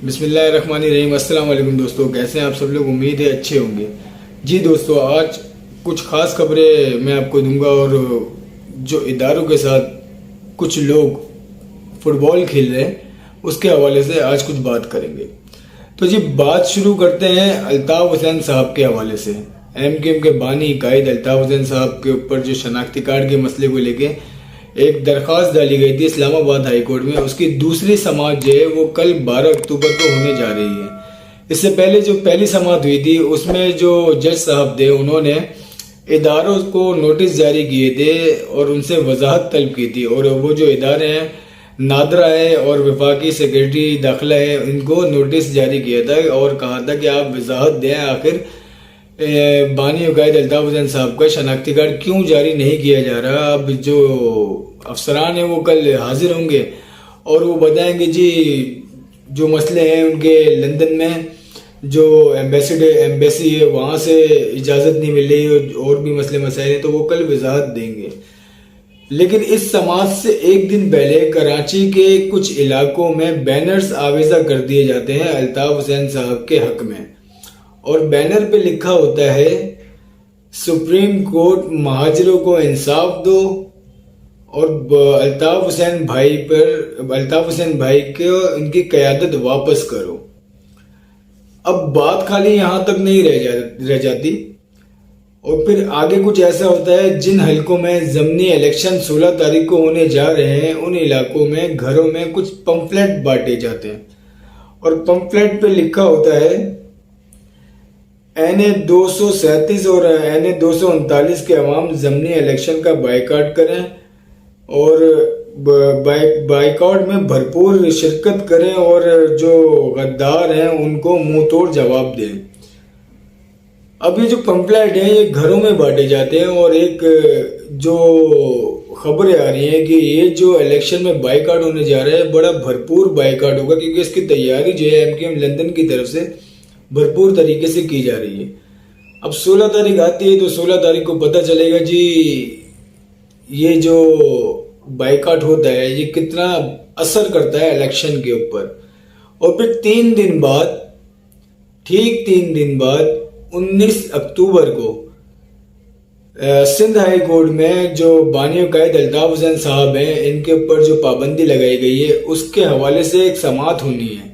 बिस्मिल्लाहिर्रहमानिर्रहीम। अस्सलाम वालेकुम दोस्तों, कैसे हैं आप सब लोग। उम्मीद है अच्छे होंगे। जी दोस्तों, आज कुछ खास खबरें मैं आपको दूंगा और जो इदारों के साथ कुछ लोग फुटबॉल खेल रहे हैं उसके हवाले से आज कुछ बात करेंगे। तो जी बात शुरू करते हैं अल्ताफ हुसैन साहब के हवाले से। एमकेएम के बानी कायद अल्ताफ हुसैन साहब के ऊपर जो शनाख्ती कार्ड के मसले को लेके एक दरख्वास्त डाली गई थी इस्लामाबाद हाई कोर्ट में, उसकी दूसरी समाअत जो है वो कल 12 अक्टूबर को होने जा रही है। इससे पहले जो पहली समाअत हुई थी उसमें जो जज साहब थे उन्होंने इदारों को नोटिस जारी किए थे और उनसे वजाहत तलब की थी। और वो जो इदारे हैं नादरा है और वफाकी सेक्रेटरी दाखिला है, इनको नोटिस जारी किया था और कहा था कि आप वजाहत दें आखिर बानी कायद अल्ताफ हुसैन साहब का शनाख्ती कार्ड क्यों जारी नहीं किया जा रहा। अब जो अफसरान हैं वो कल हाजिर होंगे और वो बताएंगे जी जो मसले हैं उनके लंदन में जो एम्बेसी है वहाँ से इजाज़त नहीं मिल रही और भी मसले मसाइल हैं, तो वो कल वजाहत देंगे। लेकिन इस समाज से एक दिन पहले कराची के कुछ इलाकों में बैनर्स आवेजा कर दिए जाते हैं अल्ताफ हुसैन साहब के हक में, और बैनर पे लिखा होता है सुप्रीम कोर्ट महाजिरों को इंसाफ दो और अल्ताफ हुसैन भाई को इनकी क़यादत वापस करो। अब बात खाली यहाँ तक नहीं रह जाती और फिर आगे कुछ ऐसा होता है, जिन हलकों में ज़मनी इलेक्शन 16 तारीख को होने जा रहे हैं उन इलाकों में घरों में कुछ पंफलेट बांटे जाते हैं और पंफलेट पे लिखा होता है NA 237 और NA 239 के अवाम ज़मनी इलेक्शन का बाइकाट करें और बाइकाट में भरपूर शिरकत करें और जो गद्दार हैं उनको मुंह तोड़ जवाब दें। अब ये जो पंफलेट हैं ये घरों में बांटे जाते हैं और एक जो खबरें आ रही हैं कि ये जो इलेक्शन में बाइकाट होने जा रहा है बड़ा भरपूर बाइकाट होगा, क्योंकि इसकी तैयारी जो है एमकेएम लंदन की तरफ से भरपूर तरीके से की जा रही है। अब 16 तारीख आती है तो 16 तारीख को पता चलेगा जी ये जो बाइकाट होता है ये कितना असर करता है इलेक्शन के ऊपर। और फिर 3 दिन बाद, ठीक 3 दिन बाद 19 अक्टूबर को सिंध हाई कोर्ट में जो बानी कायद अल्ताफ हुसैन साहब हैं इनके ऊपर जो पाबंदी लगाई गई है उसके हवाले से एक समाअत होनी है।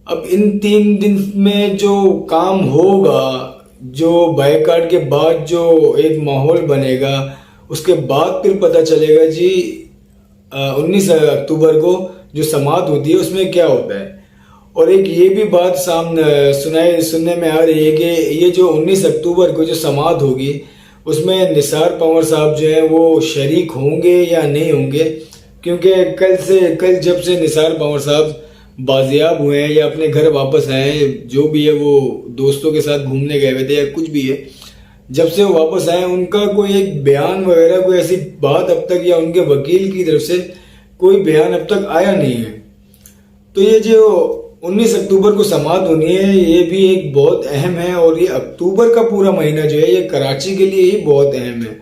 अब इन 3 दिन में जो काम होगा, जो बाइकाट के बाद जो एक माहौल बनेगा, उसके बाद फिर पता चलेगा जी 19 अक्टूबर को जो समाअत होती है उसमें क्या होता है। और एक ये भी बात सुनने में आ रही है कि ये जो 19 अक्टूबर को जो समाअत होगी उसमें निसार पंवर साहब जो है वो शरीक होंगे या नहीं होंगे, क्योंकि कल जब से निसार पंवर साहब बाजियाब हुए हैं या अपने घर वापस आए हैं, जो भी है वो दोस्तों के साथ घूमने गए हुए थे या कुछ भी है, जब से वो वापस आए उनका कोई एक बयान वगैरह कोई ऐसी बात अब तक या उनके वकील की तरफ से कोई बयान अब तक आया नहीं है। तो ये जो 19 अक्टूबर को समाअत होनी है ये भी एक बहुत अहम है और ये अक्टूबर का पूरा महीना जो है ये कराची के लिए ही बहुत अहम है।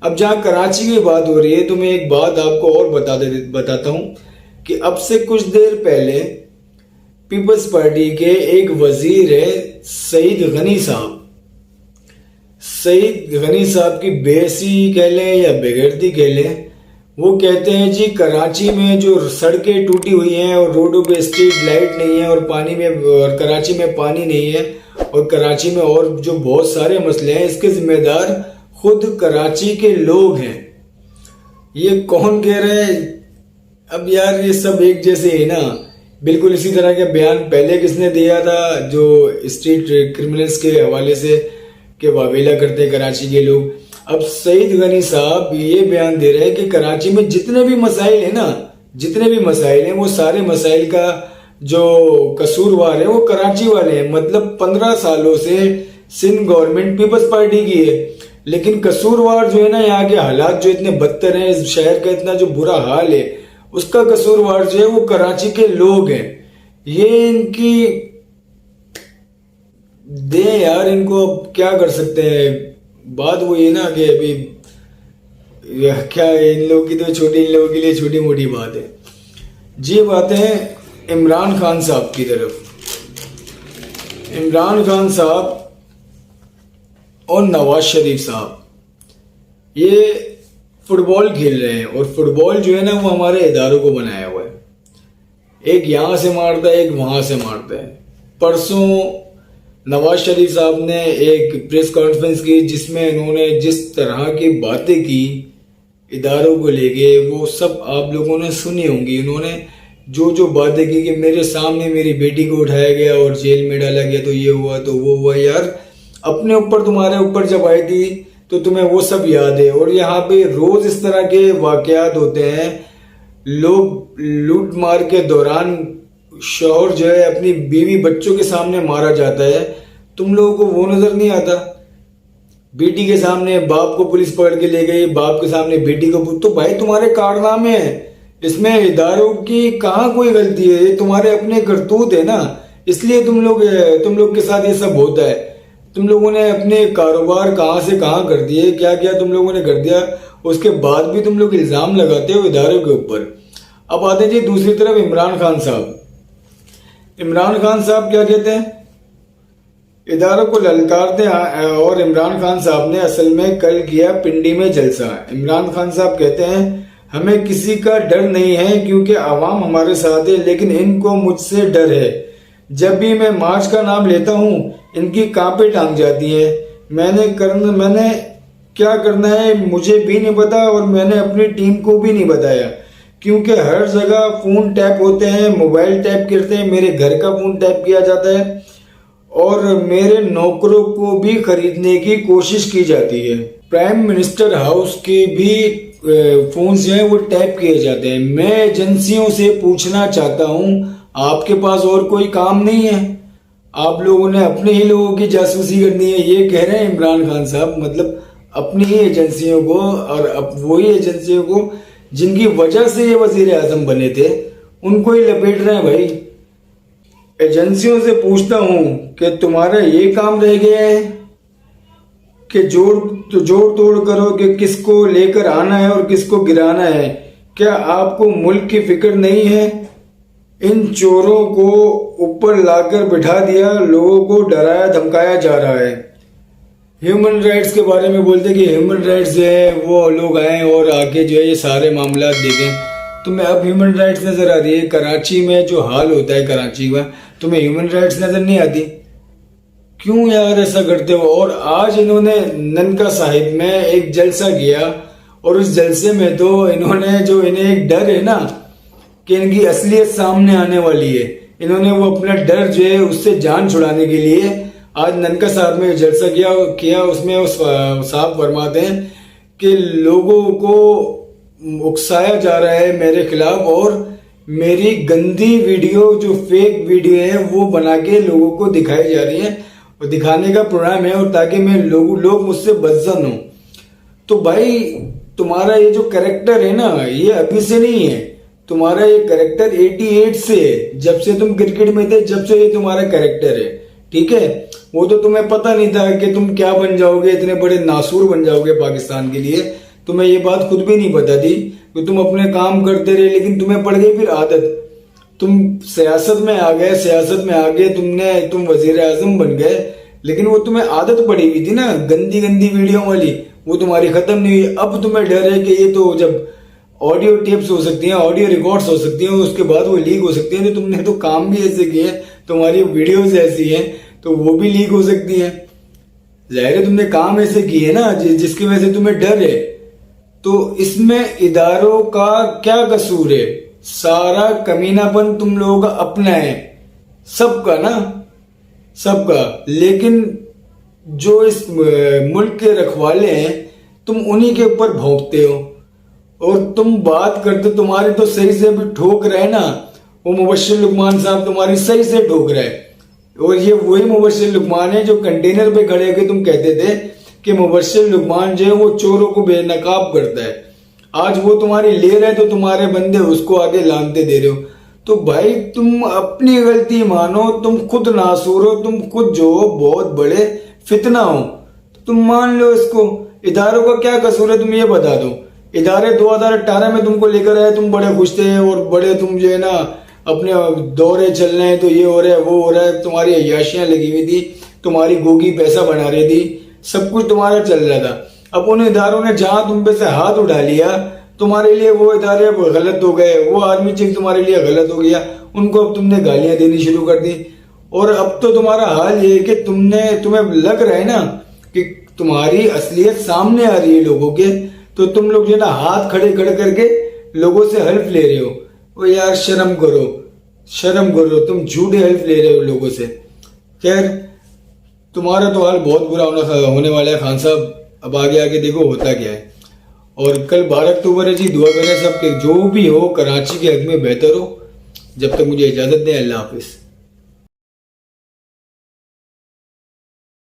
अब जहाँ कराची की बात हो रही है तो मैं एक बात आपको और बताता हूँ कि अब से कुछ देर पहले पीपल्स पार्टी के एक वजीर है सईद गनी साहब की बेसी कह लें या बेगैरती कह लें, वो कहते हैं जी कराची में जो सड़कें टूटी हुई हैं और रोडों पे स्ट्रीट लाइट नहीं है और कराची में पानी नहीं है और कराची में और जो बहुत सारे मसले हैं इसके जिम्मेदार खुद कराची के लोग हैं। ये कौन कह रहे हैं? अब यार ये सब एक जैसे है ना। बिल्कुल इसी तरह का बयान पहले किसने दिया था, जो स्ट्रीट क्रिमिनल्स के हवाले से के वावेला करते हैं कराची के लोग। अब सईद गनी साहब ये बयान दे रहे हैं कि कराची में जितने भी मसाइल हैं वो सारे मसाइल का जो कसूरवार है वो कराची वाले हैं। मतलब 15 सालों से सिंध गवर्नमेंट पीपल्स पार्टी की है, लेकिन कसूरवार जो है ना, यहाँ के हालात जो इतने बदतर हैं, इस शहर का इतना जो बुरा हाल है, उसका कसूरवार जो है वो कराची के लोग हैं। ये इनकी दे यार, इनको अब क्या कर सकते हैं। बात वो ये ना कि अभी क्या इन लोगों की तो इन लोगों के लिए छोटी मोटी बात है। जी बातें इमरान खान साहब की तरफ। इमरान खान साहब और नवाज शरीफ साहब ये फुटबॉल खेल रहे हैं, और फुटबॉल जो है ना वो हमारे इदारों को बनाया हुआ है। एक यहाँ से मारता है, एक वहाँ से मारता है। परसों नवाज शरीफ साहब ने एक प्रेस कॉन्फ्रेंस की जिसमें इन्होंने जिस तरह की बातें की इदारों को लेके, वो सब आप लोगों ने सुनी होंगी। इन्होंने जो जो बातें की कि मेरे सामने मेरी बेटी को उठाया गया और जेल में डाला गया, तो ये हुआ तो वो हुआ। यार अपने ऊपर, तुम्हारे ऊपर जब आई थी तो तुम्हें वो सब याद है। और यहाँ पे रोज इस तरह के वाकयात होते हैं। लोग लूट मार के दौरान शौहर जो है अपनी बीवी बच्चों के सामने मारा जाता है, तुम लोगों को वो नजर नहीं आता। बेटी के सामने बाप को पुलिस पकड़ के ले गई, बाप के सामने बेटी को। तो भाई तुम्हारे कारनामे हैं, इसमें इदारों की कहाँ कोई गलती है? ये तुम्हारे अपने करतूत है ना, इसलिए तुम लोग के साथ ये सब होता है। तुम लोगों ने अपने कारोबार कहाँ से कहाँ कर दिए, क्या क्या तुम लोगों ने कर दिया, उसके बाद भी तुम लोग इल्जाम लगाते हो इदारों के ऊपर। अब आते जी दूसरी तरफ इमरान खान साहब। इमरान खान साहब क्या कहते हैं? इदारों को ललकारते हैं। और इमरान खान साहब ने असल में कल किया पिंडी में जलसा। इमरान खान साहब कहते हैं हमें किसी का डर नहीं है क्योंकि आवाम हमारे साथ है, लेकिन इनको मुझसे डर है। जब भी मैं मार्च का नाम लेता हूँ इनकी कांपे टांग जाती है। मैंने क्या करना है मुझे भी नहीं पता, और मैंने अपनी टीम को भी नहीं बताया, क्योंकि हर जगह फोन टैप होते हैं, मोबाइल टैप करते हैं, मेरे घर का फोन टैप किया जाता है और मेरे नौकरों को भी खरीदने की कोशिश की जाती है। प्राइम मिनिस्टर हाउस के भी फोन जो है वो टैप किए जाते हैं। मैं एजेंसियों से पूछना चाहता हूं, आपके पास और कोई काम नहीं है? आप लोगों ने अपने ही लोगों की जासूसी करनी है, ये कह रहे हैं इमरान खान साहब। मतलब अपनी ही एजेंसियों को, और अब वही एजेंसियों को जिनकी वजह से ये वजीर आजम बने थे, उनको ही लपेट रहे हैं। भाई एजेंसियों से पूछता हूं कि तुम्हारा ये काम रह गया है कि जोड़ तोड़ करो कि किसको लेकर आना है और किसको गिराना है। क्या आपको मुल्क की फिक्र नहीं है? इन चोरों को ऊपर लाकर बिठा दिया, लोगों को डराया धमकाया जा रहा है। ह्यूमन राइट्स के बारे में बोलते कि ह्यूमन राइट्स जो है वो लोग आए और आके जो है ये सारे मामला देखें। तुम्हें अब ह्यूमन राइट्स नजर आ रही है? कराची में जो हाल होता है कराची में, तुम्हें ह्यूमन राइट्स नजर नहीं आती? क्यों यार ऐसा करते हो? और आज इन्होंने ननका साहिब में एक जलसा किया, और उस जलसे में तो इन्होंने जो इन्हें एक डर है ना कि इनकी असलियत सामने आने वाली है, इन्होंने वो अपना डर जो है उससे जान छुड़ाने के लिए आज ननका साहब में जलसा किया। उसमें उस साहब फरमाते हैं कि लोगों को उकसाया जा रहा है मेरे खिलाफ, और मेरी गंदी वीडियो जो फेक वीडियो है वो बना के लोगों को दिखाई जा रही है, और दिखाने का प्रोग्राम है, और ताकि मैं लोग मुझसे बदजन हो। तो भाई तुम्हारा ये जो कैरेक्टर है ना, ये अभी से नहीं है, तुम्हारा ये कैरेक्टर 88 से है। जब से तुम क्रिकेट में थे, जब से ये तुम्हारा कैरेक्टर है, ठीक है? वो तो तुम्हें पता नहीं था कि तुम क्या बन जाओगे, इतने बड़े नासूर बन जाओगे पाकिस्तान के लिए। तुम्हें ये बात खुद भी नहीं पता थी कि तुम अपने काम करते रहे, लेकिन तुम्हें पड़ गई फिर आदत। तुम सियासत में आ गए, तुम वजीर आजम बन गए, लेकिन वो तुम्हें आदत पड़ी हुई थी ना गंदी वीडियो वाली, वो तुम्हारी खत्म नहीं हुई। अब तुम्हें डर है कि ये तो जब ऑडियो टेप्स हो सकती हैं, ऑडियो रिकॉर्ड्स हो सकती हैं, उसके बाद वो लीक हो सकती हैं। तो तुमने तो काम भी ऐसे किए, तुम्हारी वीडियोज ऐसी हैं तो वो भी लीक हो सकती हैं। जाहिर है तुमने काम ऐसे किए ना जिसकी वजह से तुम्हें डर है। तो इसमें इदारों का क्या कसूर है? सारा कमीनापन तुम लोगों का अपना है, सबका ना, सबका। लेकिन जो इस मुल्क के रखवाले हैं, तुम उन्हीं के ऊपर भौंकते हो, और तुम बात करते, तुम्हारी तो सही से भी ठोक रहे ना, वो मुबश्शिर लुकमान साहब तुम्हारी सही से ठोक रहे। और ये वही मुबश्शिर लुकमान है जो कंटेनर पे खड़े होकर तुम कहते थे कि मुबश्शिर लुकमान जो है वो चोरों को बेनकाब करता है। आज वो तुम्हारी ले रहे तो तुम्हारे बंदे उसको आगे लानते दे रहे हो। तो भाई तुम अपनी गलती मानो, तुम खुद नासूर हो, तुम खुद जो हो बहुत बड़े फितना हो, तो तुम मान लो इसको। इदारों का क्या कसूर है तुम ये बता दो। इदारे 2018 में तुमको लेकर आए, तुम बड़े खुश थे और बड़े तुम जो है ना अपने दौरे चल रहे हैं तो ये हो रहा है वो हो रहा है, तुम्हारी अय्याशियां लगी हुई थी, तुम्हारी गोगी पैसा बना रही थी, सब कुछ तुम्हारा चल रहा था। अब उन इदारों ने जहां तुम पे से हाथ उठा लिया, तुम्हारे लिए वो इदारे अब गलत हो गए, वो आर्मी चीफ तुम्हारे लिए गलत हो गया, उनको अब तुमने गालियां देनी शुरू कर दी। और अब तो तुम्हारा हाल ये है कि तुम्हें लग रहा है ना कि तुम्हारी असलियत सामने आ रही है लोगों के, तो तुम लोग जो है ना हाथ खड़े खड़े करके लोगों से हेल्प ले रहे हो। वो यार शर्म करो, तुम झूठे हेल्प ले रहे हो लोगों से। खैर तुम्हारा तो हाल बहुत बुरा होने वाला है खान साहब, अब आगे आगे देखो होता क्या है। और कल 12 अक्टूबर है जी, दुआ करें सबके जो भी हो कराची के हक में बेहतर हो। जब तक मुझे इजाजत दें, अल्लाह हाफिज।